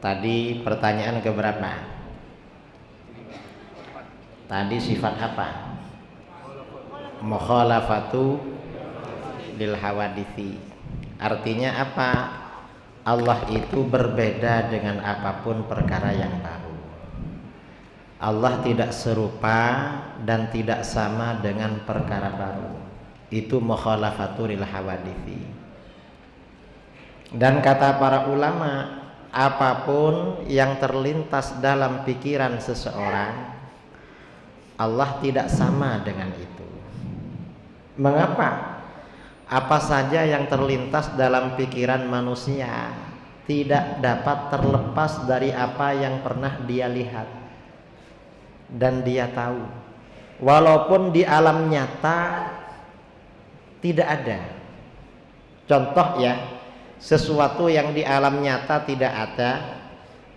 Tadi pertanyaan keberapa? Tadi sifat apa? Mukhalafatu lil hawadithi. Artinya apa? Allah itu berbeda dengan apapun perkara yang baru. Allah tidak serupa dan tidak sama dengan perkara baru. Itu mukhalafatu lil hawadithi. Dan kata para ulama, apapun yang terlintas dalam pikiran seseorang, Allah tidak sama dengan itu. Mengapa? Apa saja yang terlintas dalam pikiran manusia tidak dapat terlepas dari apa yang pernah dia lihat dan dia tahu. Walaupun di alam nyata tidak ada. Contoh ya, sesuatu yang di alam nyata tidak ada,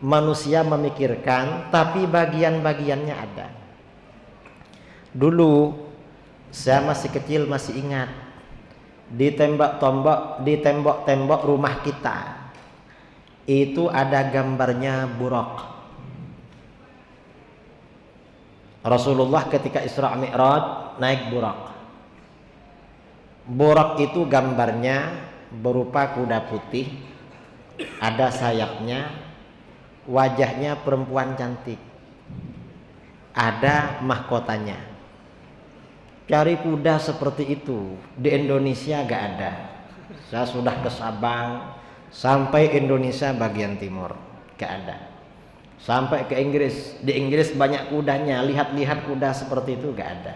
manusia memikirkan, tapi bagian-bagiannya ada. Dulu saya masih kecil, masih ingat, di tembok-tembok rumah kita itu ada gambarnya buraq. Rasulullah ketika Isra Mi'raj naik buraq. Buraq itu gambarnya berupa kuda putih, ada sayapnya, wajahnya perempuan cantik, ada mahkotanya. Cari kuda seperti itu di Indonesia gak ada. Saya sudah ke Sabang sampai Indonesia bagian timur gak ada. Sampai ke Inggris, di Inggris banyak kudanya, lihat-lihat kuda seperti itu gak ada.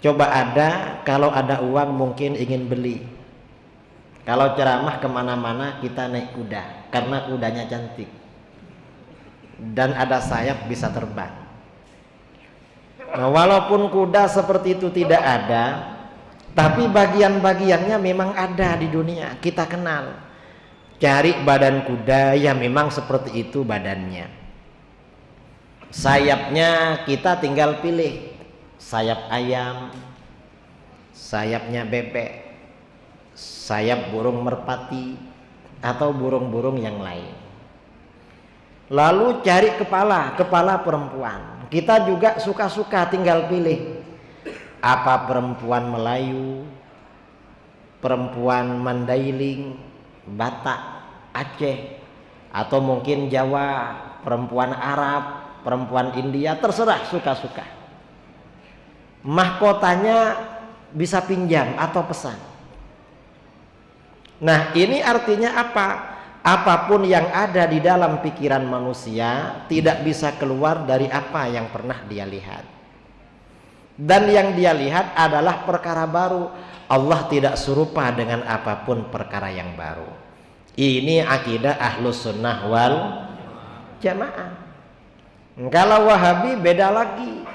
Coba ada, kalau ada uang mungkin ingin beli. Kalau ceramah kemana-mana kita naik kuda karena kudanya cantik dan ada sayap bisa terbang. Nah, walaupun kuda seperti itu tidak ada, tapi bagian-bagiannya memang ada di dunia, kita kenal. Cari badan kuda, ya memang seperti itu badannya. Sayapnya kita tinggal pilih, sayap ayam, sayapnya bebek, sayap burung merpati, atau burung-burung yang lain. Lalu cari kepala perempuan. Kita juga suka-suka tinggal pilih, apa perempuan Melayu, perempuan Mandailing, Batak, Aceh, atau mungkin Jawa, perempuan Arab, perempuan India, terserah suka-suka. Mahkotanya bisa pinjam atau pesan. Nah, ini artinya apa? Apapun yang ada di dalam pikiran manusia tidak bisa keluar dari apa yang pernah dia lihat. Dan yang dia lihat adalah perkara baru. Allah tidak serupa dengan apapun perkara yang baru. Ini akidah Ahlus Sunnah wal Jamaah. Kalau Wahabi beda lagi.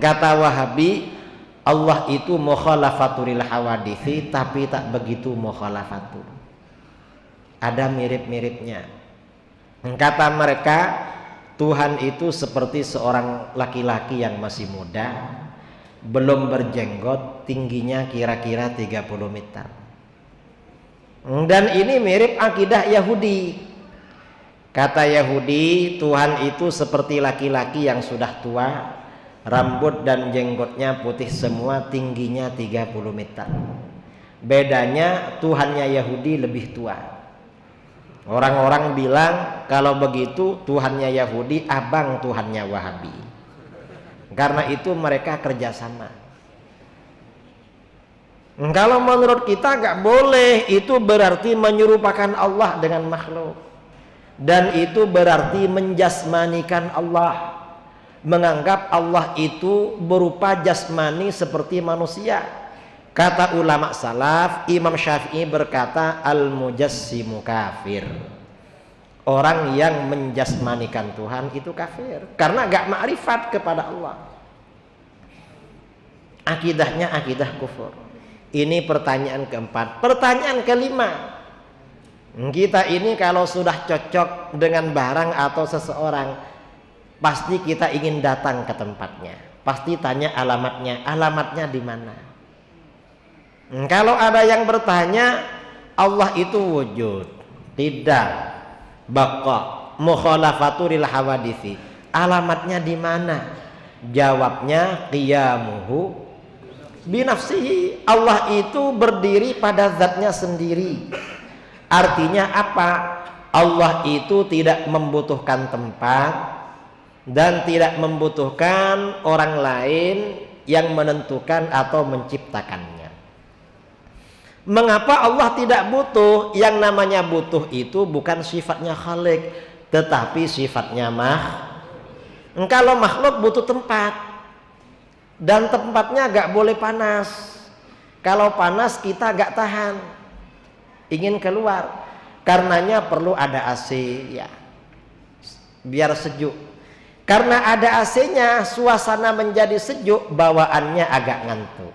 Kata Wahabi, Allah itu mukhalafatul hawadithi, tapi tak begitu mukhalafatul. Ada mirip-miripnya. Kata mereka, Tuhan itu seperti seorang laki-laki yang masih muda, belum berjenggot, tingginya kira-kira 30 meter. Dan ini mirip akidah Yahudi. Kata Yahudi, Tuhan itu seperti laki-laki yang sudah tua, rambut dan jenggotnya putih semua, tingginya 30 meter. Bedanya Tuhannya Yahudi lebih tua. Orang-orang bilang kalau begitu Tuhannya Yahudi abang Tuhannya Wahabi. Karena itu mereka kerjasama. Kalau menurut kita nggak boleh, itu berarti menyerupakan Allah dengan makhluk. Dan itu berarti menjasmanikan Allah. Menganggap Allah itu berupa jasmani seperti manusia. Kata ulama salaf, Imam Syafi'i berkata, al-mujassimu kafir. Orang yang menjasmanikan Tuhan itu kafir, karena gak makrifat kepada Allah. Akidahnya akidah kufur. Ini pertanyaan keempat. Pertanyaan kelima, kita ini kalau sudah cocok dengan barang atau seseorang, pasti kita ingin datang ke tempatnya. Pasti tanya alamatnya. Alamatnya di mana? Kalau ada yang bertanya Allah itu wujud, tidak. Baqa mukhalafatul hawadisi. Alamatnya di mana? Jawabnya qiyamuhu binafsihi. Allah itu berdiri pada zatnya sendiri. Artinya apa? Allah itu tidak membutuhkan tempat dan tidak membutuhkan orang lain yang menentukan atau menciptakannya. Mengapa Allah tidak butuh? Yang namanya butuh itu bukan sifatnya khalik, tetapi sifatnya Kalau makhluk butuh tempat, dan tempatnya gak boleh panas. Kalau panas kita gak tahan, ingin keluar. Karenanya perlu ada AC ya, biar sejuk. Karena ada AC-nya, suasana menjadi sejuk, bawaannya agak ngantuk.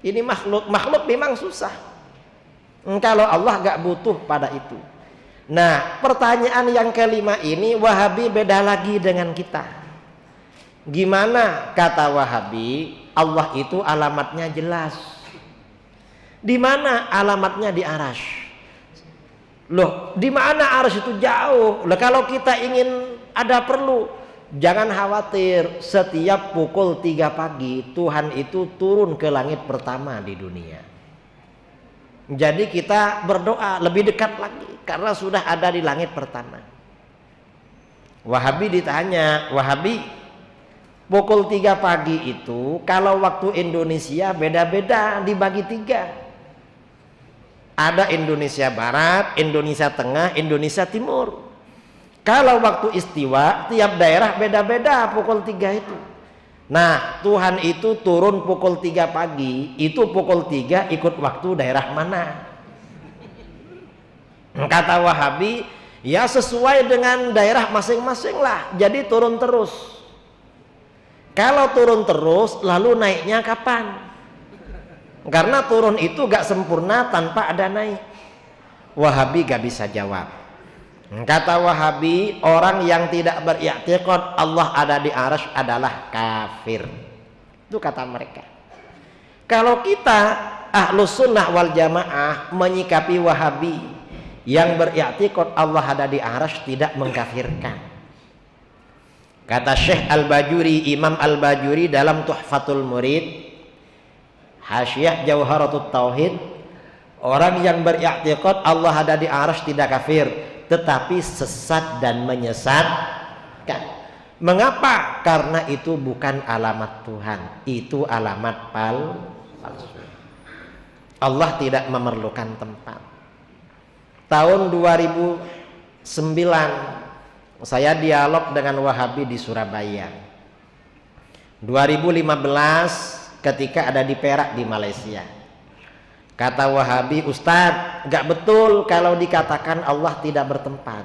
Ini makhluk memang susah. Kalau Allah gak butuh pada itu. Nah, pertanyaan yang kelima ini Wahabi beda lagi dengan kita. Gimana kata Wahabi? Allah itu alamatnya jelas. Di mana alamatnya? Di Arasy. Loh, di mana Arasy itu jauh? Loh, kalau kita ingin ada perlu, jangan khawatir. Setiap pukul 3 pagi Tuhan itu turun ke langit pertama di dunia. Jadi kita berdoa lebih dekat lagi karena sudah ada di langit pertama. Wahabi ditanya, Wahabi, pukul 3 pagi itu kalau waktu Indonesia beda-beda, dibagi 3. Ada Indonesia Barat, Indonesia Tengah, Indonesia Timur. Kalau waktu istiwa tiap daerah beda-beda pukul 3 itu. Nah, Tuhan itu turun pukul 3 pagi, itu pukul 3 ikut waktu daerah mana? Kata Wahabi, ya sesuai dengan daerah masing-masing lah. Jadi turun terus. Kalau turun terus, lalu naiknya kapan? Karena turun itu gak sempurna tanpa ada naik. Wahabi gak bisa jawab. Kata Wahabi, orang yang tidak beriktikad Allah ada di Arasy adalah kafir. Itu kata mereka. Kalau kita Ahlus Sunnah wal Jamaah menyikapi Wahabi yang beriktikad Allah ada di Arasy tidak mengkafirkan. Kata Syekh Al-Bajuri, Imam Al-Bajuri dalam Tuhfatul Murid, Hasyiah Jauharatul Tauhid, orang yang beriktikad Allah ada di Arasy tidak kafir, tetapi sesat dan menyesatkan. Mengapa? Karena itu bukan alamat Tuhan, itu alamat palsu. Allah tidak memerlukan tempat. Tahun 2009 saya dialog dengan Wahabi di Surabaya. 2015 ketika ada di Perak di Malaysia. Kata Wahabi, Ustadz, gak betul kalau dikatakan Allah tidak bertempat.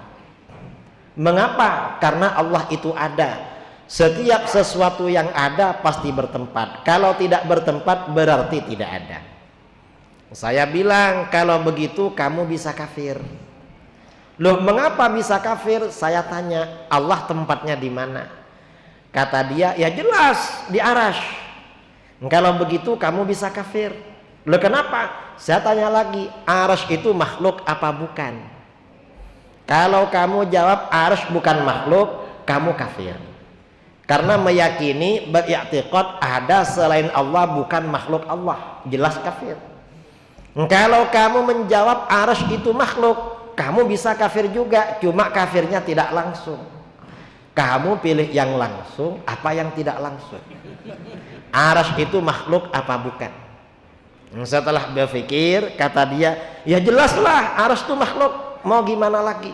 Mengapa? Karena Allah itu ada. Setiap sesuatu yang ada pasti bertempat. Kalau tidak bertempat berarti tidak ada. Saya bilang, kalau begitu kamu bisa kafir. Loh, mengapa bisa kafir? Saya tanya, Allah tempatnya di mana? Kata dia, ya jelas di Arasy. Kalau begitu kamu bisa kafir. Loh, kenapa? Saya tanya lagi, Arasy itu makhluk apa bukan? Kalau kamu jawab Arasy bukan makhluk, kamu kafir. Karena meyakini beriktikad ada selain Allah bukan makhluk Allah, jelas kafir. Kalau kamu menjawab Arasy itu makhluk, kamu bisa kafir juga, cuma kafirnya tidak langsung. Kamu pilih yang langsung apa yang tidak langsung? Arasy itu makhluk apa bukan? Setelah berpikir, kata dia, ya jelaslah Arasy itu makhluk, mau gimana lagi?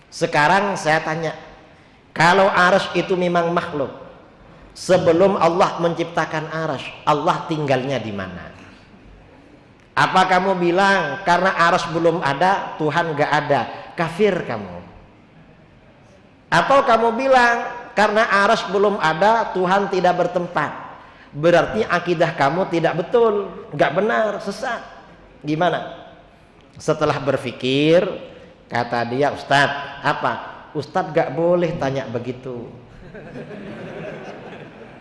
Sekarang saya tanya, kalau Arasy itu memang makhluk, sebelum Allah menciptakan Arasy, Allah tinggalnya di mana? Apa kamu bilang karena Arasy belum ada, Tuhan gak ada, kafir kamu? Atau kamu bilang karena Arasy belum ada, Tuhan tidak bertempat, berarti akidah kamu tidak betul, gak benar, sesat. Gimana? Setelah berpikir, kata dia, Ustadz, apa? Ustadz gak boleh tanya begitu.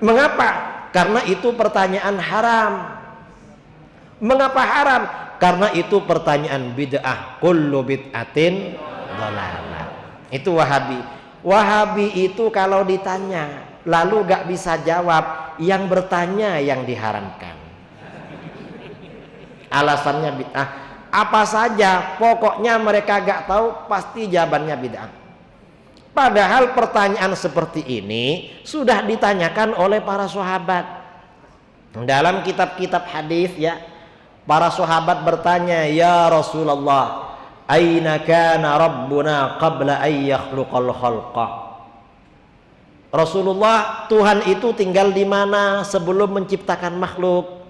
Mengapa? Karena itu pertanyaan haram. Mengapa haram? Karena itu pertanyaan bid'ah, kullu bid'atin dhalalah. Itu Wahabi. Wahabi itu kalau ditanya lalu gak bisa jawab, yang bertanya yang diharamkan. Alasannya bid'ah apa saja, pokoknya mereka gak tahu, pasti jawabannya bid'ah. Padahal pertanyaan seperti ini sudah ditanyakan oleh para sahabat. Dalam kitab-kitab hadis ya, para sahabat bertanya, ya Rasulullah, aina kana rabbuna qabla an yakhluqal khalqa? Rasulullah, Tuhan itu tinggal di mana sebelum menciptakan makhluk?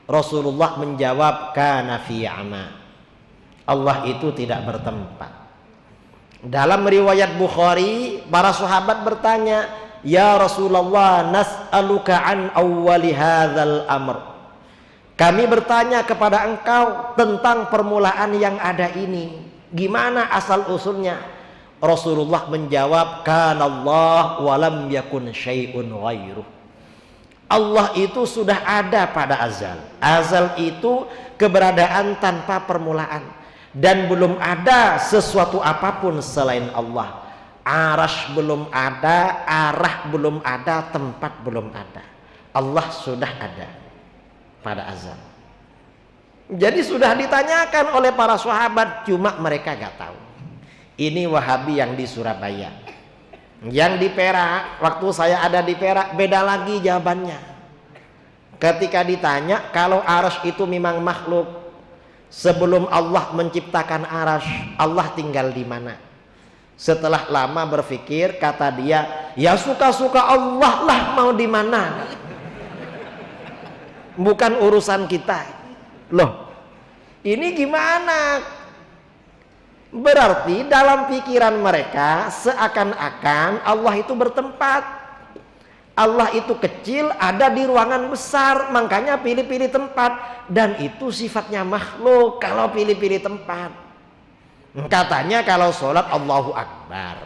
Rasulullah menjawab, kana fi ama. Allah itu tidak bertempat. Dalam riwayat Bukhari, para sahabat bertanya, ya Rasulullah, nas'aluka an awwali hadzal amr. Kami bertanya kepada engkau tentang permulaan yang ada ini. Gimana asal usulnya? Rasulullah menjawab, kana Allah wa lam yakun syai'un ghairuh. Allah itu sudah ada pada azal. Azal itu keberadaan tanpa permulaan. Dan belum ada sesuatu apapun selain Allah. Arash belum ada, arah belum ada, tempat belum ada. Allah sudah ada pada azal. Jadi sudah ditanyakan oleh para sahabat, cuma mereka gak tahu. Ini Wahabi yang di Surabaya. Yang di Perak, waktu saya ada di Perak, beda lagi jawabannya. Ketika ditanya kalau arash itu memang makhluk, sebelum Allah menciptakan arash, Allah tinggal di mana? Setelah lama berpikir, kata dia, ya suka-suka Allah lah mau di mana. Bukan urusan kita. Loh, ini gimana? Berarti dalam pikiran mereka seakan-akan Allah itu bertempat. Allah itu kecil, ada di ruangan besar, makanya pilih-pilih tempat. Dan itu sifatnya makhluk kalau pilih-pilih tempat. Katanya kalau sholat Allahu Akbar,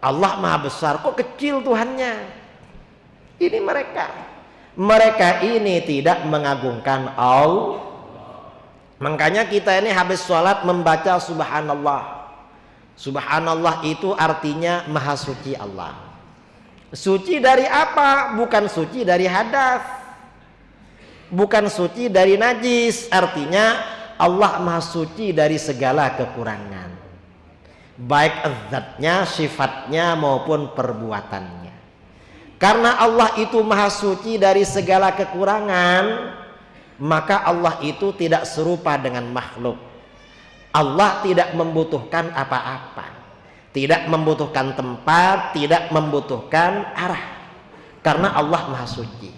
Allah Maha Besar, kok kecil Tuhannya? Ini mereka ini tidak mengagungkan Allah. Makanya kita ini habis sholat membaca subhanallah. Subhanallah itu artinya maha suci Allah. Suci dari apa? Bukan suci dari hadas, bukan suci dari najis. Artinya Allah maha suci dari segala kekurangan, baik zatnya, sifatnya maupun perbuatannya. Karena Allah itu maha suci dari segala kekurangan, maka Allah itu tidak serupa dengan makhluk. Allah tidak membutuhkan apa-apa, tidak membutuhkan tempat, tidak membutuhkan arah, karena Allah maha suci.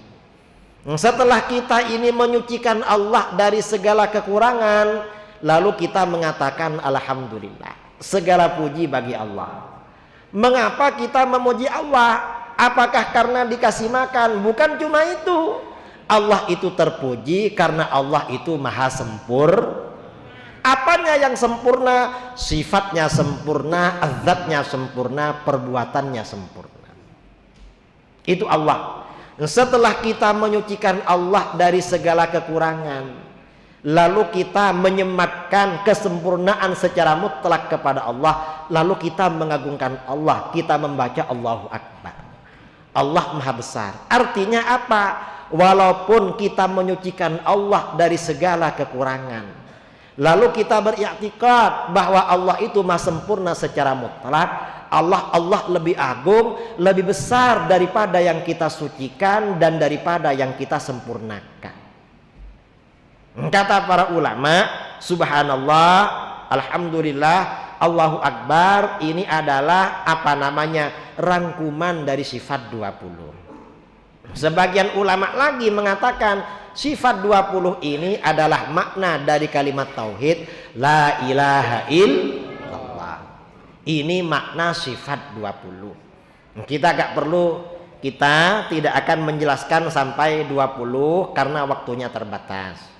Setelah kita ini menyucikan Allah dari segala kekurangan, lalu kita mengatakan alhamdulillah, segala puji bagi Allah. Mengapa kita memuji Allah? Apakah karena dikasih makan? Bukan cuma itu. Allah itu terpuji karena Allah itu maha sempurna. Apanya yang sempurna? Sifatnya sempurna, zatnya sempurna, perbuatannya sempurna. Itu Allah. Setelah kita menyucikan Allah dari segala kekurangan, lalu kita menyematkan kesempurnaan secara mutlak kepada Allah, lalu kita mengagungkan Allah, kita membaca Allahu Akbar. Allah Maha Besar. Artinya apa? Walaupun kita menyucikan Allah dari segala kekurangan, lalu kita beriktikad bahwa Allah itu maha sempurna secara mutlak, Allah lebih agung, lebih besar daripada yang kita sucikan dan daripada yang kita sempurnakan. Kata para ulama, subhanallah, alhamdulillah, Allahu Akbar, ini adalah rangkuman dari sifat 20. Sebagian ulama lagi mengatakan sifat 20 ini adalah makna dari kalimat tauhid la ilaha illallah. Ini makna sifat 20. Kita tidak akan menjelaskan sampai 20 karena waktunya terbatas.